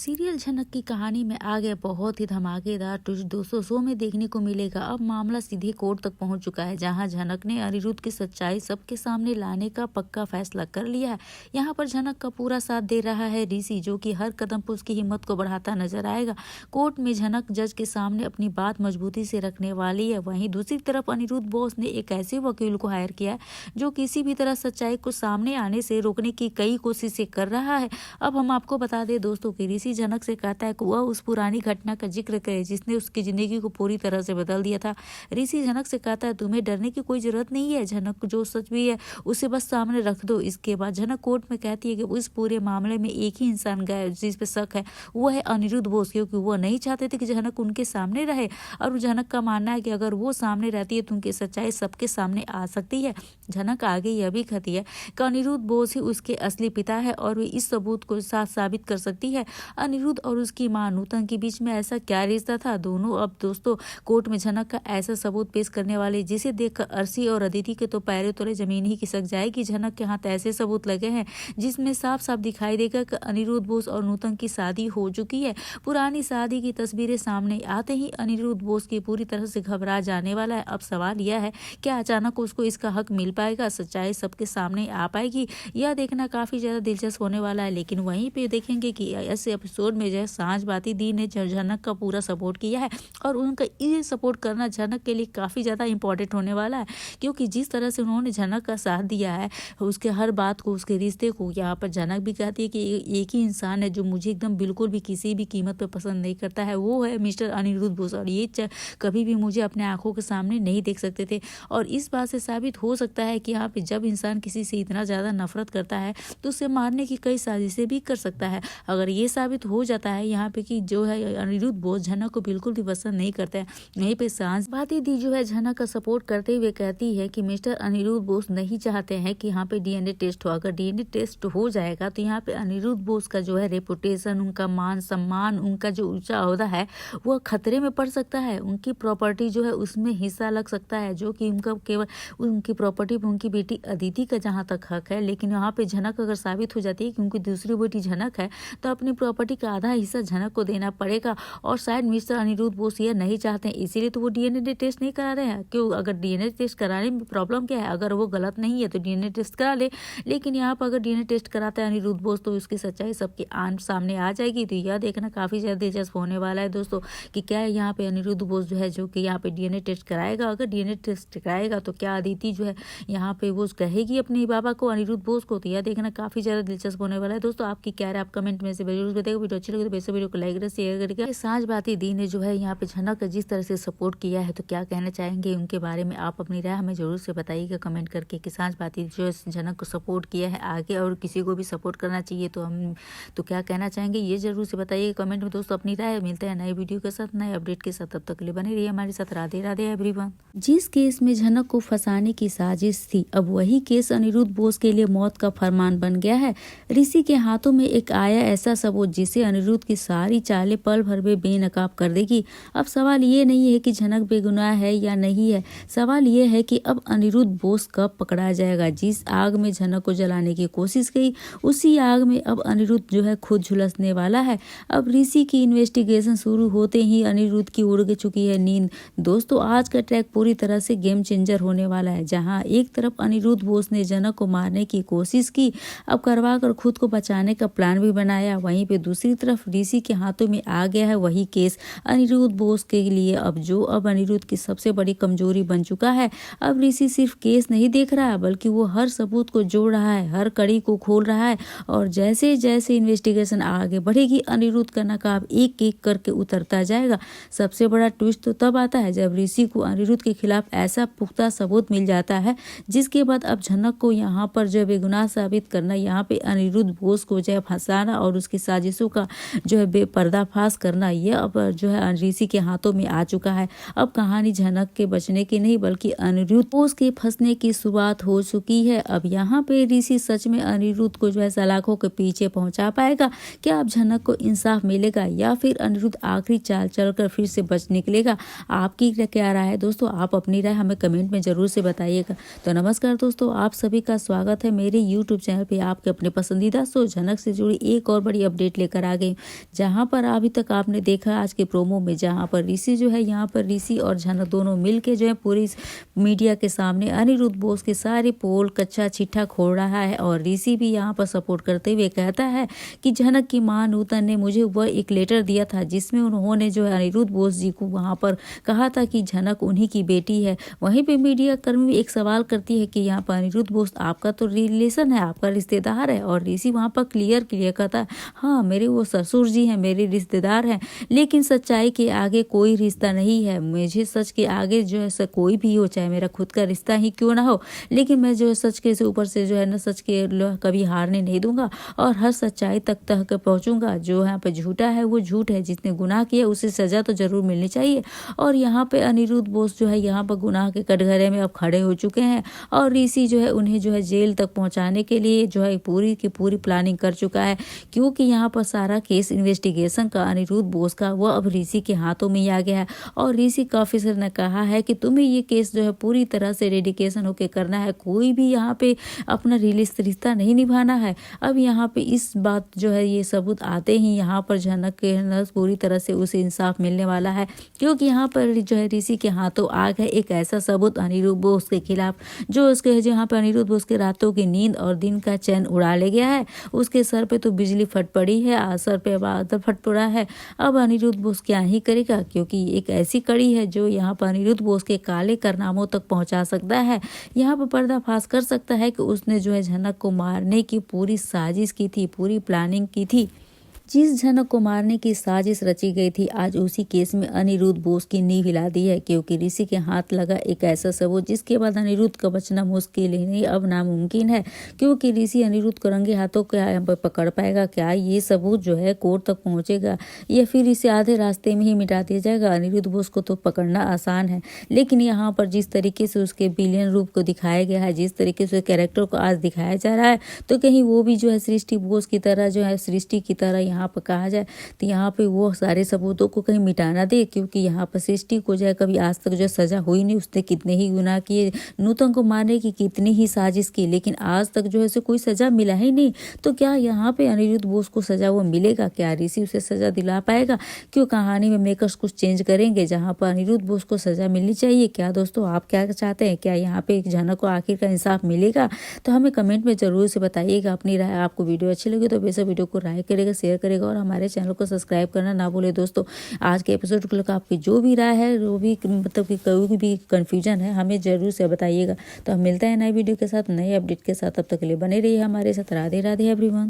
Serial झनक की कहानी में आ गया बहुत ही धमाकेदार ट्विस्ट। दोस्तों शो में देखने को मिलेगा। अब मामला सीधे कोर्ट तक पहुंच चुका है, जहां झनक ने अनिरुद्ध की सच्चाई सबके सामने लाने का पक्का फैसला कर लिया है। यहां पर झनक का पूरा साथ दे रहा है ऋषि, जो कि हर कदम पर उसकी हिम्मत को बढ़ाता नजर आएगा। कोर्ट में झनक जज के सामने अपनी बात मजबूती से रखने वाली है। वहीं दूसरी तरफ अनिरुद्ध बॉस ने एक ऐसे वकील को हायर किया है जो किसी भी तरह सच्चाई को सामने आने से रोकने की कई कोशिशें कर रहा है। अब हम आपको बता दें दोस्तों कि ऋषि झनक से कहता है कि वह उस पुरानी घटना का जिक्र करे जिसने उसकी जिंदगी को पूरी तरह से बदल दिया था। ऋषि झनक से कहता है तुम्हें डरने की कोई जरूरत नहीं है, झनक जो सच भी है उसे बस सामने रख दो। इसके बाद झनक कोर्ट में कहती है कि उस पूरे मामले में एक ही इंसान गया जिस पे शक है, वो है अनिरुद्ध बोस, क्योंकि वो नहीं चाहते थे कि झनक उनके सामने रहे। और झनक का मानना है कि अगर वो सामने रहती है तो उनकी सच्चाई सबके सामने आ सकती है। झनक आगे यह भी कहती है कि अनिरुद्ध बोस ही उसके असली पिता है और वे इस सबूत को साथ साबित कर सकती है। अनिरुद्ध और उसकी मां नूतन के बीच में ऐसा क्या रिश्ता था। दोनों अब दोस्तों कोर्ट में झनक का ऐसा सबूत पेश करने वाले जिसे देखकर अर्शी और अदिति के तो पैरों तले जमीन ही खिसक जाएगी। झनक के हाथ ऐसे सबूत लगे हैं जिसमें साफ साफ दिखाई देगा कि अनिरुद्ध बोस और नूतन की शादी हो चुकी है। पुरानी शादी की तस्वीरें सामने आते ही अनिरुद्ध बोस की पूरी तरह से घबरा जाने वाला है। अब सवाल यह है क्या अचानक उसको इसका हक मिल पाएगा, सच्चाई सबके सामने आ पाएगी। यह देखना काफी ज्यादा दिलचस्प होने वाला है। लेकिन वहीं पे देखेंगे कि ऐसे एपिसोड में जो है सांझ बाती दी ने झनक का पूरा सपोर्ट किया है और उनका ये सपोर्ट करना झनक के लिए काफी ज्यादा इंपॉर्टेंट होने वाला है, क्योंकि जिस तरह से उन्होंने झनक का साथ दिया है उसके हर बात को, उसके रिश्ते को। यहाँ पर झनक भी कहती है कि एक ही इंसान है जो मुझे एकदम बिल्कुल भी किसी भी कीमत पर पसंद नहीं करता है, वो है मिस्टर अनिरुद्ध बोस, और ये कभी भी मुझे अपने आंखों के सामने नहीं देख सकते थे। और इस बात से साबित हो सकता है कि यहाँ पे जब इंसान किसी से इतना ज्यादा नफरत करता है तो उसे मारने की कई साजिशें भी कर सकता है। अगर ये साबित हो जाता है यहाँ पे कि जो है अनिरुद्ध बोस झनक को बिल्कुल भी पसंद नहीं करता है। यहीं पे सांझ बाती दी जो है झनक का सपोर्ट करते हुए कहती है कि मिस्टर अनिरुद्ध बोस नहीं चाहते हैं कि यहाँ पे डीएनए टेस्ट हो। अगर डीएनए टेस्ट हो जाएगा तो यहाँ पे अनिरुद्ध बोस का जो है रेपुटेशन, उनका मान सम्मान, उनका जो ऊंचा ओहदा है वह खतरे में पड़ सकता है। उनकी प्रॉपर्टी जो है उसमें हिस्सा लग सकता है, जो कि उनका केवल उनकी प्रॉपर्टी पर उनकी बेटी अदिति का जहाँ तक हक है। लेकिन यहाँ पे झनक अगर साबित हो जाती है कि उनकी दूसरी बेटी झनक है तो अपनी प्रॉपर्टी का आधा हिस्सा झनक को देना पड़ेगा। और शायद मिस्टर अनिरुद्ध बोस ये नहीं चाहते हैं, इसीलिए तो वो डीएनए टेस्ट नहीं करा रहे हैं। क्यों? अगर डीएनए टेस्ट कराने में प्रॉब्लम क्या है, अगर वो गलत नहीं है तो डीएनए टेस्ट करा ले। लेकिन यहाँ पर अगर डीएनए टेस्ट कराता है अनिरुद्ध बोस तो उसकी सच्चाई सबके सामने आ जाएगी। तो यह देखना काफी ज्यादा दिलचस्प होने वाला है दोस्तों कि क्या यहाँ पे अनिरुद्ध बोस जो है जो कि यहाँ पे डीएनए टेस्ट कराएगा। अगर डीएनए टेस्ट कराएगा तो क्या अदिति जो है यहाँ पे वो कहेगी अपने बाबा को, अनिरुद्ध बोस को। तो यह देखना काफी ज्यादा दिलचस्प होने वाला है दोस्तों। आपकी क्या राय, आप कमेंट में से जरूर बताइएगा। वीडियो अच्छी लगे तो वैसे वीडियो को लाइक करें, शेयर करेगा। सांझ बाती दी ने जो है यहाँ पे झनक का जिस तरह से सपोर्ट किया है तो क्या कहना चाहेंगे उनके बारे में, आप अपनी राय हमें जरूर से बताइएगा कमेंट करके कि सांझ बाती जो है झनक को सपोर्ट किया है आगे और किसी को भी सपोर्ट करना चाहिए तो हम तो क्या कहना चाहेंगे ये जरूर से बताइएगा कमेंट में दोस्तों अपनी राय। मिलते हैं नए वीडियो के साथ, नए अपडेट के साथ, तब तक के लिए बने रहिए हमारे साथ। राधे राधे एवरीवन। जिस केस में झनक को फंसाने की साजिश थी, अब वही केस अनिरुद्ध बोस के लिए मौत का फरमान बन गया है। ऋषि के हाथों में एक आया ऐसा सबूत जिसे अनिरुद्ध की सारी चालें पल भर में बेनकाब कर देगी। अब सवाल ये नहीं है कि झनक बेगुनाह है या नहीं है, सवाल ये है कि अब अनिरुद्ध बोस कब पकड़ा जाएगा। जिस आग में झनक को जलाने की कोशिश की उसी आग में अब अनिरुद्ध जो है खुद झुलसने वाला है। अब ऋषि की इन्वेस्टिगेशन शुरू होते ही अनिरुद्ध की उड़ चुकी है नींद। दोस्तों आज का ट्रैक पूरी तरह से गेम चेंजर होने वाला है, जहां एक तरफ अनिरुद्ध बोस ने झनक को मारने की कोशिश की, अब करवा कर खुद को बचाने का प्लान भी बनाया। वहीं पे दूसरी तरफ ऋषि के हाथों में आ गया है वही केस अनिरुद्ध बोस के लिए, अब अनिरुद्ध की सबसे बड़ी कमजोरी बन चुका है। अब ऋषि सिर्फ केस नहीं देख रहा है बल्कि वो हर सबूत को जोड़ रहा है, हर कड़ी को खोल रहा है। और जैसे जैसे इन्वेस्टिगेशन आगे बढ़ेगी अनिरुद्ध का नकाब एक एक करके उतरता जाएगा। सबसे बड़ा ट्विस्ट तो तब आता है जब ऋषि को अनिरुद्ध के खिलाफ ऐसा पुख्ता सबूत मिल जाता है जिसके बाद अब झनक को यहाँ पर जो बेगुनाह साबित करना, यहाँ पे अनिरुद्ध बोस को जो है फंसाना और उसकी साजिशों का जो है बेपर्दाफाश करना, यह अब जो है ऋषि के हाथों में आ चुका है। अब कहानी झनक के बचने की नहीं बल्कि अनिरुद्ध बोस के फंसने की शुरुआत हो चुकी है। अब यहाँ पे ऋषि सच में अनिरुद्ध को जो है सलाखों के पीछे पहुंचा पाएगा। क्या अब झनक को इंसाफ मिलेगा या फिर अनिरुद्ध आखिरी चाल चलकर फिर से बच निकलेगा? आपकी क्या राय है दोस्तों? आप अपनी राय हमें कमेंट में जरूर से बताइएगा। तो नमस्कार दोस्तों, आप सभी का स्वागत है मेरे YouTube चैनल पे आपके अपने पसंदीदा शो झनक से जुड़ी एक और बड़ी अपडेट लेकर। लेकर आ गई, जहाँ पर अभी तक आपने देखा आज के प्रोमो में, जहाँ पर ऋषि जो है, यहाँ पर ऋषि और झनक दोनों मिलके जो है पूरी मीडिया के सामने अनिरुद्ध बोस के सारे पोल कच्चा चिट्ठा खोल रहा है। और ऋषि भी यहाँ पर सपोर्ट करते हुए कहता है कि झनक की मां नूतन ने मुझे वह एक लेटर दिया था जिसमें उन्होंने जो है अनिरुद्ध बोस जी को वहाँ पर कहा था कि झनक उन्हीं की बेटी है। वहीं पे मीडिया कर्मी एक सवाल करती है कि यहाँ पर अनिरुद्ध बोस आपका तो रिलेशन है, आपका रिश्तेदार है, और ऋषि वहाँ पर क्लियर कहता है हाँ मेरे वो ससुर जी हैं, मेरे रिश्तेदार हैं, लेकिन सच्चाई के आगे कोई रिश्ता नहीं है। मुझे सच के आगे जो है कोई भी हो, चाहे मेरा खुद का रिश्ता ही क्यों ना हो, लेकिन मैं जो है सच के से ऊपर से जो है ना सच के कभी हारने नहीं दूंगा और हर सच्चाई तक पहुंचूंगा। जो यहाँ पे झूठा है वो झूठ है, जिसने गुनाह किया उसे सजा तो जरूर मिलनी चाहिए। और यहाँ पे अनिरुद्ध बोस जो है यहाँ पर गुनाह के कटघरे में अब खड़े हो चुके हैं और ऋषि जो है उन्हें जो है जेल तक पहुंचाने के लिए जो है पूरी की पूरी प्लानिंग कर चुका है, क्योंकि यहाँ पर सारा केस इन्वेस्टिगेशन का अनिरुद्ध बोस का वो अब ऋषि के हाथों में ही आ गया है। और ऋषि का ऑफिसर ने कहा है कि तुम्हें ये केस जो है पूरी तरह से डेडिकेशन होकर करना है, कोई भी यहाँ पे अपना रिश्ता नहीं निभाना है। अब यहाँ पे इस बात जो है ये सबूत आते ही यहाँ पर झनक के पूरी तरह से उसे इंसाफ मिलने वाला है, क्योंकि यहाँ पर जो है ऋषि के हाथों आ गया एक ऐसा सबूत अनिरुद्ध बोस के खिलाफ जो उसके जहाँ पे अनिरुद्ध बोस के रातों की नींद और दिन का चैन उड़ा ले गया है। उसके सर पे तो बिजली फट पड़ी है, सर पे बादल फट पड़ा है। अब अनिरुद्ध बोस क्या ही करेगा, क्योंकि एक ऐसी कड़ी है जो यहाँ पर अनिरुद्ध बोस के काले कारनामों तक पहुंचा सकता है, यहाँ पर पर्दाफाश कर सकता है कि उसने जो है झनक को मारने की पूरी साजिश की थी, पूरी प्लानिंग की थी। जिस झनक को मारने की साजिश रची गई थी, आज उसी केस में अनिरुद्ध बोस की नींव हिला दी है, क्योंकि ऋषि के हाथ लगा एक ऐसा सबूत जिसके बाद अनिरुद्ध का बचना मुश्किल ही नहीं अब नामुमकिन है, क्योंकि ऋषि अनिरुद्ध को रंगे हाथों क्या यहाँ पर पकड़ पाएगा। क्या ये सबूत जो है कोर्ट तक पहुंचेगा या फिर इसे आधे रास्ते में ही मिटा दिया जाएगा। अनिरुद्ध बोस को तो पकड़ना आसान है, लेकिन यहाँ पर जिस तरीके से उसके विलेन रूप को दिखाया गया है, जिस तरीके से कैरेक्टर को आज दिखाया जा रहा है, तो कहीं वो भी जो है सृष्टि बोस की तरह जो है सृष्टि की तरह यहाँ पर कहा जाए तो यहाँ पे वो सारे सबूतों को कहीं मिटाना दे, क्योंकि यहाँ पर सृष्टि को जो है कभी आज तक जो सजा हुई नहीं। उसने कितने ही गुनाह किए, नूतन को मारने की कितनी ही साजिश की, लेकिन आज तक जो है कोई सजा मिला ही नहीं। तो क्या यहाँ पे अनिरुद्ध बोस को सजा वो मिलेगा? क्या ऋषि उसे सजा दिला पाएगा? क्यों कहानी में मेकर्स कुछ चेंज करेंगे जहाँ पर अनिरुद्ध बोस को सजा मिलनी चाहिए? क्या दोस्तों आप क्या चाहते हैं? क्या यहाँ पे झनक को आखिर का इंसाफ मिलेगा? तो हमें कमेंट में जरूर से बताइएगा अपनी राय। आपको वीडियो अच्छी लगी तो बेशक वीडियो को लाइक करेगा, शेयर करेगा और हमारे चैनल को सब्सक्राइब करना ना भूले। दोस्तों आज के एपिसोड को लेकर आपकी जो भी राय है, जो भी मतलब कि कोई भी कंफ्यूजन है, हमें जरूर से बताइएगा। तो हम मिलते हैं नए वीडियो के साथ, नए अपडेट के साथ। तब तक के लिए बने रहिए हमारे साथ। राधे राधे एवरीवन।